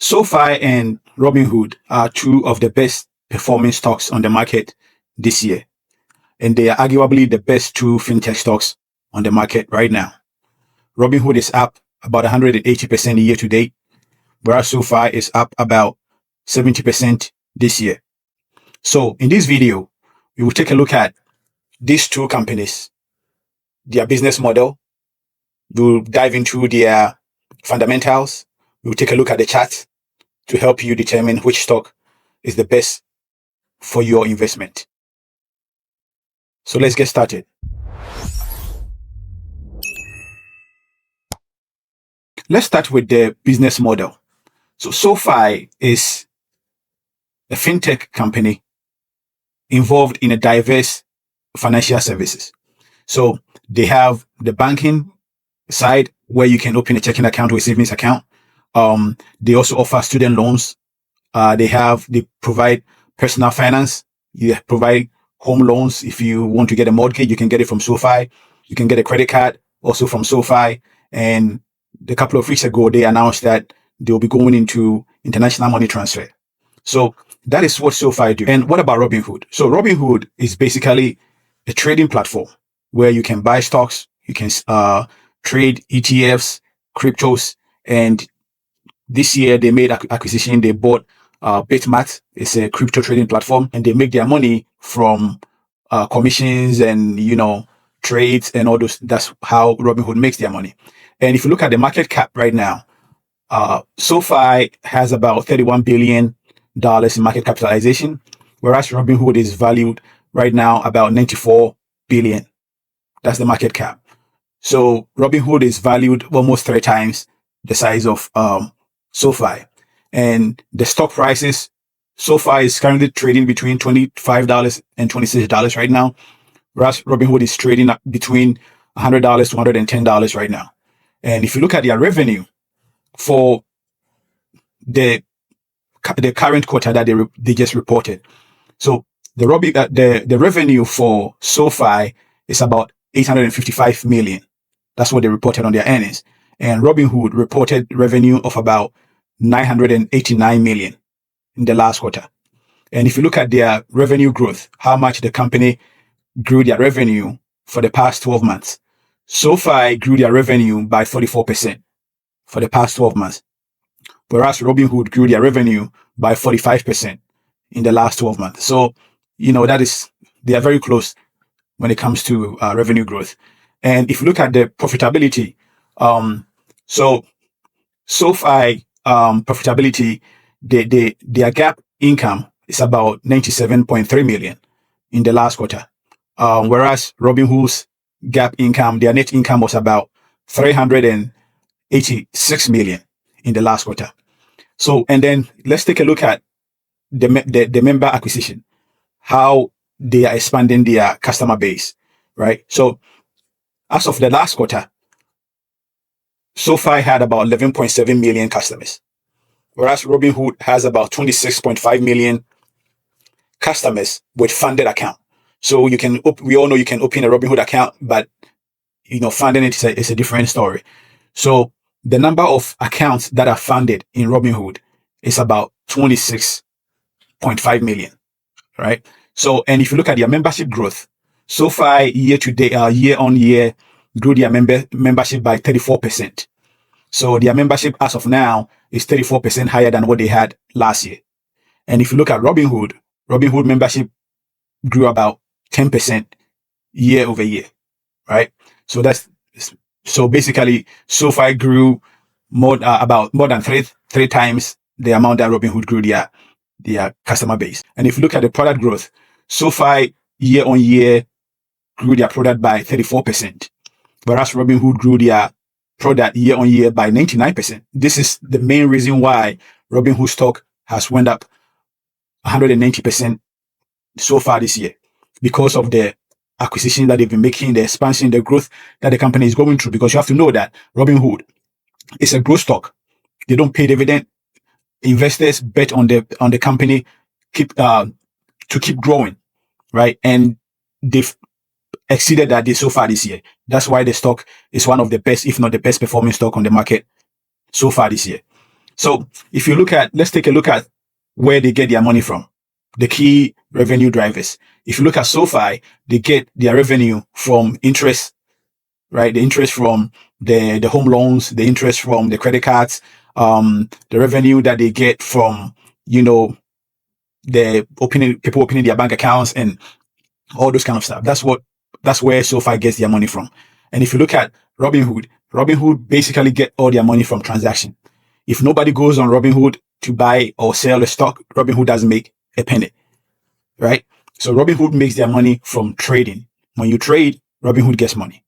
SoFi and Robinhood are two of the best performing stocks on the market this year. And they are arguably the best two fintech stocks on the market right now. Robinhood is up about 180% year to date, whereas SoFi is up about 70% this year. So in this video, we will take a look at these two companies, their business model. We'll dive into their fundamentals. We'll take a look at the chart to help you determine which stock is the best for your investment. So let's get started. Let's start with the business model. So SoFi is a fintech company involved in a diverse financial services. So they have the banking side where you can open a checking account or a savings account. They also offer student loans. They provide personal finance. You provide home loans. If you want to get a mortgage, you can get it from SoFi. You can get a credit card also from SoFi. And a couple of weeks ago, they announced that they'll be going into international money transfer. So that is what SoFi do. And what about Robinhood? So Robinhood is basically a trading platform where you can buy stocks, you can trade ETFs, cryptos, and this year they made acquisition. They bought Bitmat. It's a crypto trading platform, and they make their money from commissions and trades and all those. That's how Robinhood makes their money. And if you look at the market cap right now, SoFi has about $31 billion in market capitalization, whereas Robinhood is valued right now about $94 billion. That's the market cap. So Robinhood is valued almost 3 times the size of SoFi. And the stock prices, SoFi is currently trading between $25 and $26 right now, whereas Robinhood is trading up between $100 to $110 right now. And if you look at their revenue for the current quarter that they just reported, so the revenue for SoFi is about $855 million. That's what they reported on their earnings. And Robinhood reported revenue of about $989 million in the last quarter. And if you look at their revenue growth, how much the company grew their revenue for the past 12 months, SoFi grew their revenue by 44% for the past 12 months, whereas Robinhood grew their revenue by 45% in the last 12 months. So, they are very close when it comes to revenue growth. And if you look at the profitability, so SoFi profitability, their GAAP income is about $97.3 million in the last quarter, whereas Robinhood's GAAP income, their net income was about $386 million in the last quarter. So, and then let's take a look at the member acquisition, how they are expanding their customer base, right? So as of the last quarter, SoFi had about 11.7 million customers, whereas Robinhood has about 26.5 million customers with funded account. So we all know you can open a Robinhood account, but funding it is a different story. So the number of accounts that are funded in Robinhood is about 26.5 million, right? So, and if you look at their membership growth, SoFi year on year grew their membership by 34%. So their membership as of now is 34% higher than what they had last year. And if you look at Robinhood membership grew about 10% year over year, right? So basically SoFi grew about more than three times the amount that Robinhood grew their customer base. And if you look at the product growth, SoFi year on year grew their product by 34%, whereas Robinhood grew their product year on year by 99%. This is the main reason why Robinhood stock has went up 190% so far this year, because of the acquisition that they've been making, the expansion, the growth that the company is going through. Because you have to know that Robinhood is a growth stock. They don't pay dividend. Investors bet on the company to keep growing, right? And they've exceeded that so far this year. That's why the stock is one of the best, if not the best performing stock on the market so far this year. So if you look at, let's take a look at where they get their money from, the key revenue drivers. If you look at SoFi, they get their revenue from interest, right? The interest from the home loans, the interest from the credit cards, the revenue that they get from, the people opening their bank accounts and all those kind of stuff. That's where SoFi gets their money from. And if you look at Robinhood basically get all their money from transaction. If nobody goes on Robinhood to buy or sell a stock, Robinhood doesn't make a penny, right? So Robinhood makes their money from trading. When you trade, Robinhood gets money.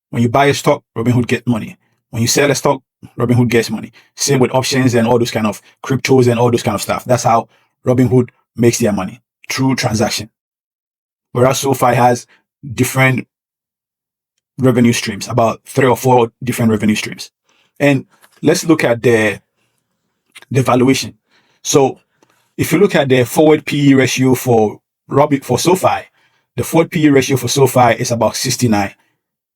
When you buy a stock, Robinhood gets money. When you sell a stock, Robinhood gets money. Same with options and all those kind of cryptos and all those kind of stuff. That's how Robinhood makes their money, through transaction. Whereas SoFi has different revenue streams, about 3 or 4 different revenue streams. And let's look at the valuation. So if you look at the forward PE ratio for SoFi, the forward PE ratio for SoFi is about 69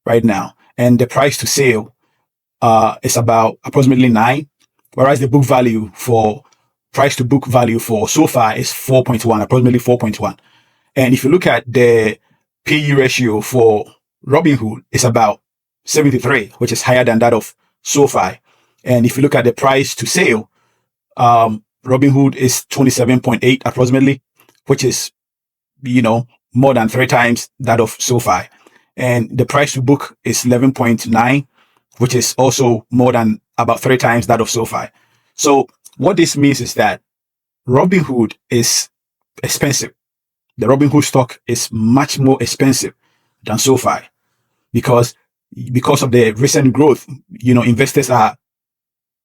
right now. And the price to sale is about approximately 9, whereas the price to book value for SoFi is 4.1, approximately 4.1. And if you look at the PE ratio for Robinhood, it's about 73, which is higher than that of SoFi. And if you look at the price to sale, Robinhood is 27.8 approximately, which is, more than 3 times that of SoFi. And the price to book is 11.9, which is also more than about 3 times that of SoFi. So what this means is that Robinhood is expensive. The Robinhood stock is much more expensive than SoFi because of the recent growth. Investors are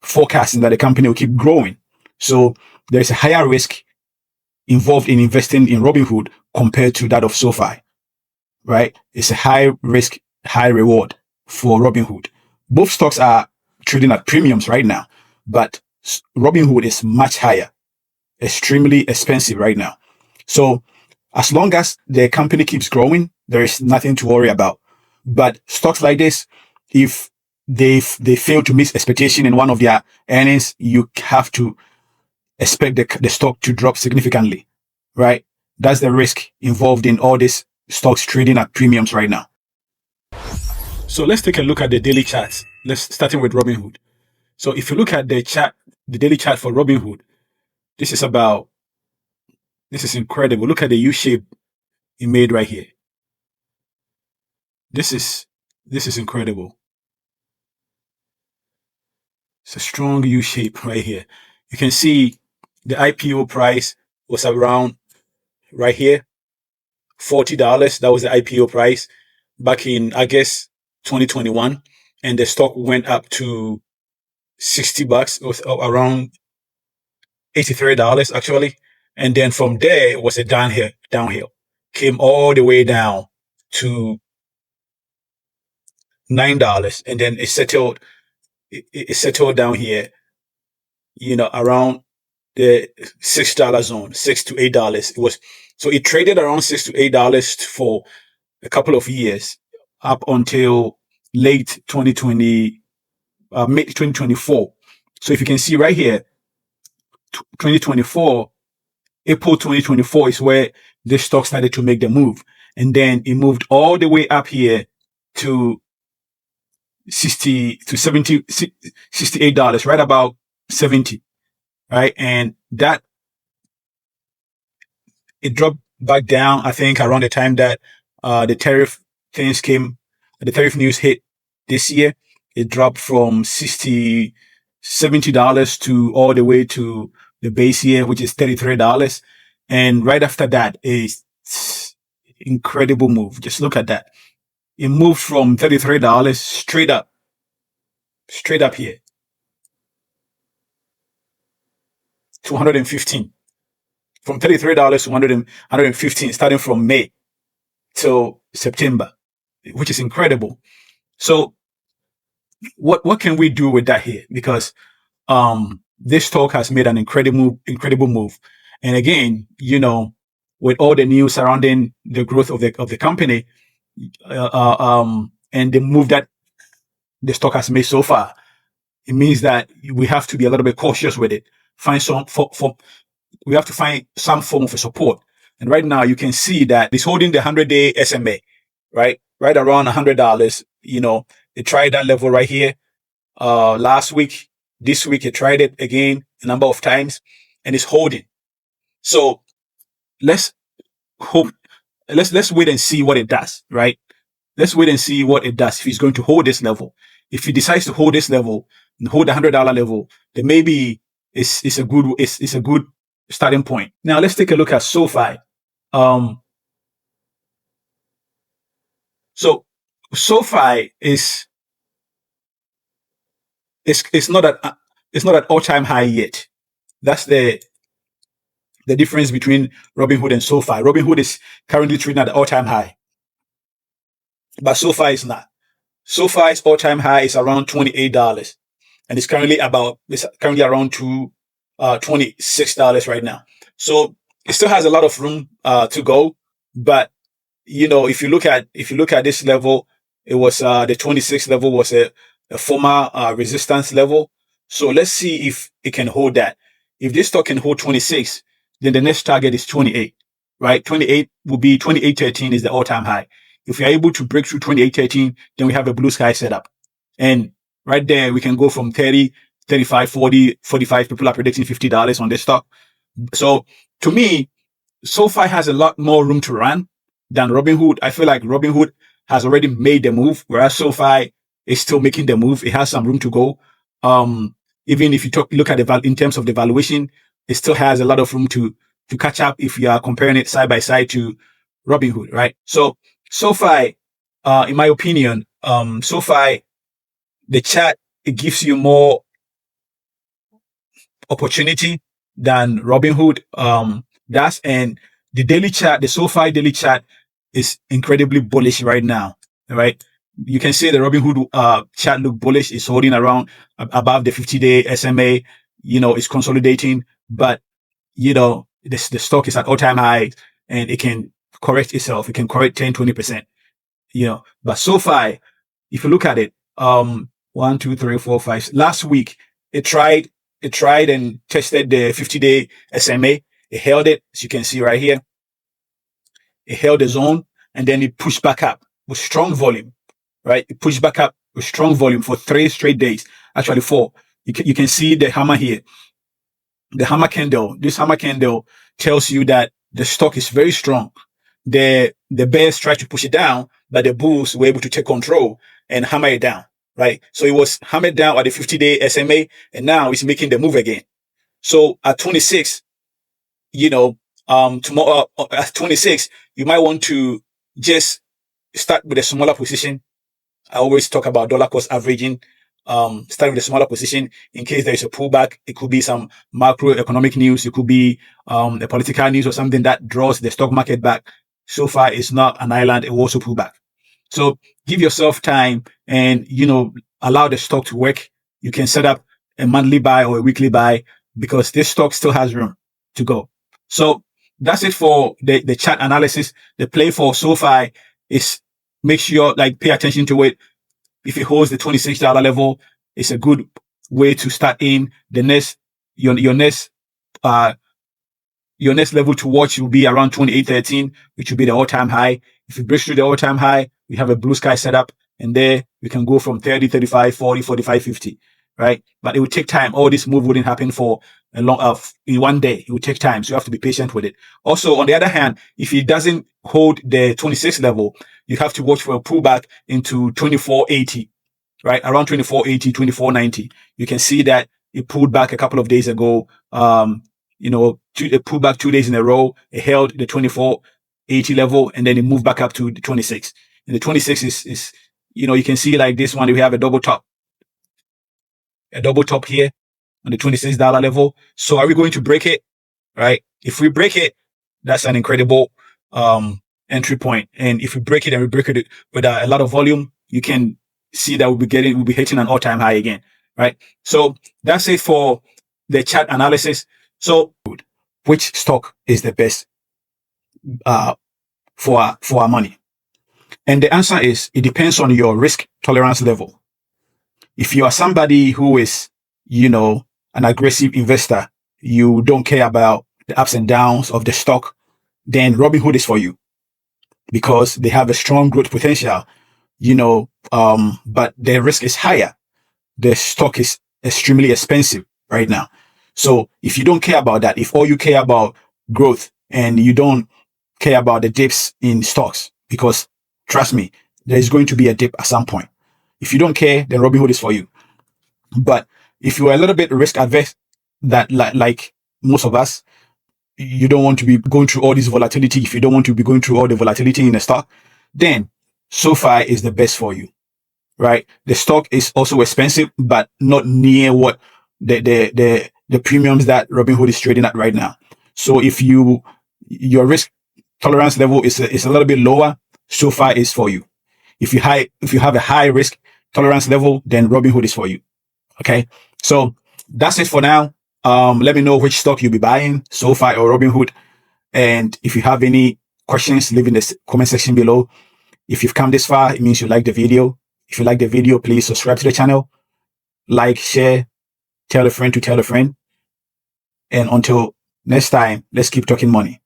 forecasting that the company will keep growing. So there's a higher risk involved in investing in Robinhood compared to that of SoFi, right? It's a high risk, high reward for Robinhood. Both stocks are trading at premiums right now, but Robinhood is much higher, extremely expensive right now. So as long as the company keeps growing, there is nothing to worry about. But stocks like this, if they fail to meet expectation in one of their earnings, you have to expect the stock to drop significantly, right? That's the risk involved in all these stocks trading at premiums right now. So let's take a look at the daily charts. Starting with Robinhood. So if you look at the daily chart for Robinhood, this is incredible. Look at the U shape it made right here. This is incredible. It's a strong U shape right here. You can see the IPO price was around right here, $40. That was the IPO price back in August 2021. And the stock went up to $60, or around $83 actually. And then from there, it was a downhill. Came all the way down to $9. And then it settled down here, around the $6 zone, $6 to $8. So it traded around $6 to $8 for a couple of years up until late 2020, mid 2024. So if you can see right here, 2024, April 2024 is where this stock started to make the move. And then it moved all the way up here to $68, right about 70, right? And that it dropped back down, I think, around the time that the tariff news hit this year. It dropped from $70 to all the way to the base here, which is $33. And right after that is incredible move. Just look at that. It moved from $33 straight up here to 115. From $33 to 115, starting from May till September, which is incredible. So what can we do with that here? Because this stock has made an incredible move. And again, with all the news surrounding the growth of the company, and the move that the stock has made so far, it means that we have to be a little bit cautious with it. We have to find some form of a support. And right now you can see that it's holding the 100-day SMA, right? Right around $100. It tried that level right here last week. This week it tried it again a number of times and it's holding. So let's wait and see what it does, right? Let's wait and see what it does. If it's going to hold this level, if he decides to hold this level and hold the $100 level, then maybe it's a good starting point. Now let's take a look at SoFi. So SoFi is not at all-time high yet. That's the difference between Robinhood and SoFi. Robinhood is currently trading at the all-time high, but SoFi is not. SoFi's all-time high is around $28, and it's currently around $26 right now. So it still has a lot of room to go, but if you look at this level, it was the 26 level was a former resistance level. So let's see if it can hold that. If this stock can hold 26, then the next target is 28, right? 28 will be 28.13 is the all-time high. If we're able to break through 28.13, then we have a blue sky setup. And right there, we can go from 30, 35, 40, 45. People are predicting $50 on this stock. So to me, SoFi has a lot more room to run than Robinhood. I feel like Robinhood has already made the move, whereas SoFi is still making the move. It has some room to go. Even if you look at in terms of the valuation, it still has a lot of room to catch up if you are comparing it side by side to Robinhood, right? So SoFi, in my opinion, SoFi, the chart, it gives you more opportunity than Robinhood does. And the daily chart, the SoFi daily chart is incredibly bullish right now, right? You can see the Robinhood chart look bullish. It's holding around above the 50-day SMA. It's consolidating, but the stock is at all-time high and it can correct itself. It can correct 10, 20%. But SoFi, if you look at it, 1, 2, 3, 4, 5. Last week it tried and tested the 50-day SMA. It held it, as you can see right here. It held the zone and then it pushed back up with strong volume, right? It pushed back up with strong volume for 3 straight days. Actually 4. You can see the hammer here. The hammer candle. This hammer candle tells you that the stock is very strong. The bears tried to push it down, but the bulls were able to take control and hammer it down, right? So it was hammered down at the 50-day SMA, and now it's making the move again. So at 26, tomorrow at 26, you might want to just start with a smaller position. I always talk about dollar cost averaging. Start with a smaller position in case there is a pullback. It could be some macroeconomic news. It could be a political news or something that draws the stock market back. SoFi is not an island. It will also pull back. So give yourself time and, allow the stock to work. You can set up a monthly buy or a weekly buy because this stock still has room to go. So that's it for the chart analysis. The play for SoFi is make sure pay attention to it. If it holds the $26 level, it's a good way to start in. The next, your next level to watch will be around 28.13, which will be the all-time high. If it breaks through the all-time high, we have a blue sky setup, and there we can go from 30, 35, 40, 45, 50, right? But it will take time. All this move wouldn't happen for a long, in one day. It will take time, so you have to be patient with it. Also, on the other hand, if it doesn't hold the 26 level, you have to watch for a pullback into 24.80, right? Around 24.80, 24.90. You can see that it pulled back a couple of days ago. It pulled back 2 days in a row. It held the 24.80 level, and then it moved back up to the 26. And the 26 is you can see like this one, we have a double top here on the $26 level. So are we going to break it? Right? If we break it, that's an incredible entry point. And if we break it and we break it with a lot of volume, you can see that we'll be hitting an all-time high again. Right? So that's it for the chart analysis. So which stock is the best for our money? And the answer is, it depends on your risk tolerance level. If you are somebody who is, an aggressive investor, you don't care about the ups and downs of the stock, then Robinhood is for you because they have a strong growth potential, but the risk is higher. The stock is extremely expensive right now. So if you don't care about that, if all you care about growth and you don't care about the dips in stocks, because trust me, there is going to be a dip at some point. If you don't care, then Robinhood is for you. But if you are a little bit risk averse, that like most of us, you don't want to be going through all this volatility. If you don't want to be going through all the volatility in the stock, then SoFi is the best for you, right? The stock is also expensive, but not near what the premiums that Robinhood is trading at right now. So if your risk tolerance level is a little bit lower, SoFi is for you. If you have a high risk tolerance level, then Robinhood is for you. Okay. So that's it for now. Let me know which stock you'll be buying, SoFi or Robinhood. And if you have any questions, leave in the comment section below. If you've come this far, it means you like the video. If you like the video, please subscribe to the channel, like, share, tell a friend to tell a friend. And until next time, let's keep talking money.